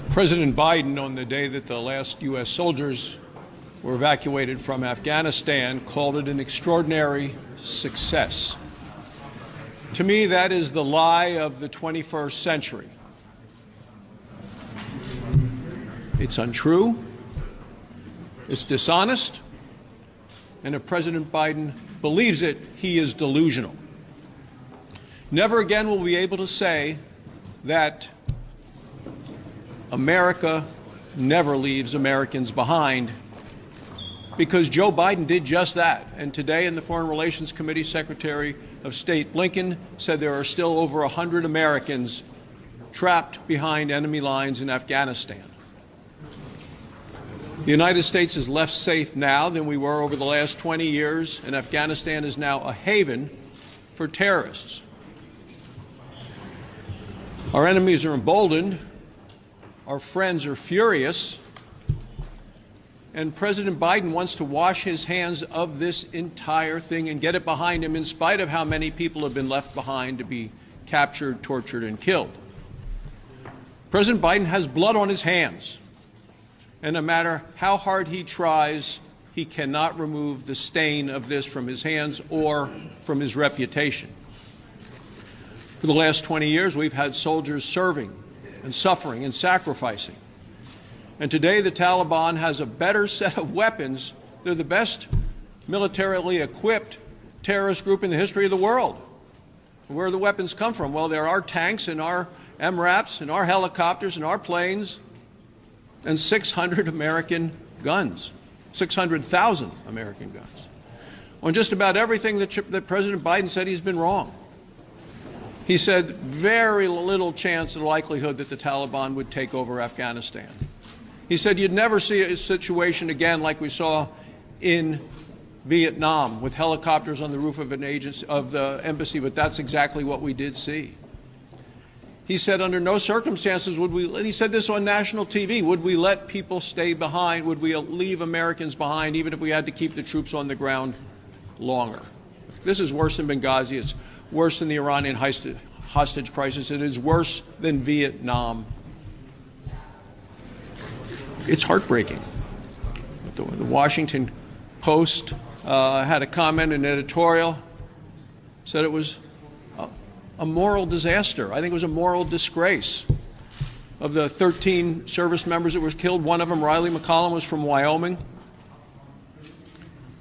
President Biden, on the day that the last U.S. soldiers were evacuated from Afghanistan, called it an extraordinary success. To me, that is the lie of the 21st century. It's untrue, it's dishonest, and if President Biden believes it, he is delusional. Never again will we be able to say that America never leaves Americans behind, because Joe Biden did just that. And today in the Foreign Relations Committee, Secretary of State Blinken said there are still over 100 Americans trapped behind enemy lines in Afghanistan. The United States is less safe now than we were over the last 20 years, and Afghanistan is now a haven for terrorists. Our enemies are emboldened, our friends are furious, and President Biden wants to wash his hands of this entire thing and get it behind him, in spite of how many people have been left behind to be captured, tortured, and killed. President Biden has blood on his hands, and no matter how hard he tries, he cannot remove the stain of this from his hands or from his reputation. For the last 20 years, we've had soldiers serving and suffering and sacrificing. And today the Taliban has a better set of weapons. They're the best militarily equipped terrorist group in the history of the world. Where do the weapons come from? Well, there are tanks and our MRAPs and our helicopters and our planes and 600 American guns, 600,000 American guns. On just about everything that President Biden said, he's been wrong. He said very little chance or likelihood that the Taliban would take over Afghanistan. He said you'd never see a situation again like we saw in Vietnam with helicopters on the roof of the embassy, but that's exactly what we did see. He said under no circumstances would we, and he said this on national TV, would we let people stay behind, would we leave Americans behind even if we had to keep the troops on the ground longer. This is worse than Benghazi. It's worse than the Iranian hostage crisis. It is worse than Vietnam. It's heartbreaking. The Washington Post had a comment, an editorial, said it was a moral disaster. I think it was a moral disgrace. Of the 13 service members that were killed, one of them, Riley McCollum, was from Wyoming.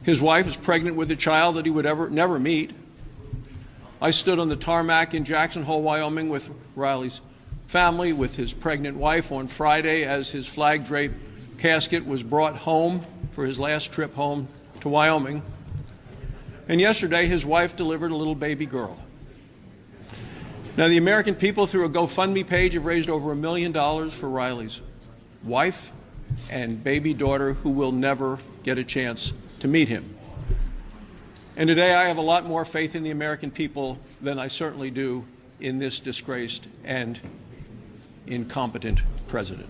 His wife is pregnant with a child that he would never meet. I stood on the tarmac in Jackson Hole, Wyoming, with Riley's family, with his pregnant wife on Friday as his flag-draped casket was brought home for his last trip home to Wyoming. And yesterday, his wife delivered a little baby girl. Now, the American people, through a GoFundMe page, have raised over $1 million for Riley's wife and baby daughter, who will never get a chance to meet him. And today I have a lot more faith in the American people than I certainly do in this disgraced and incompetent president.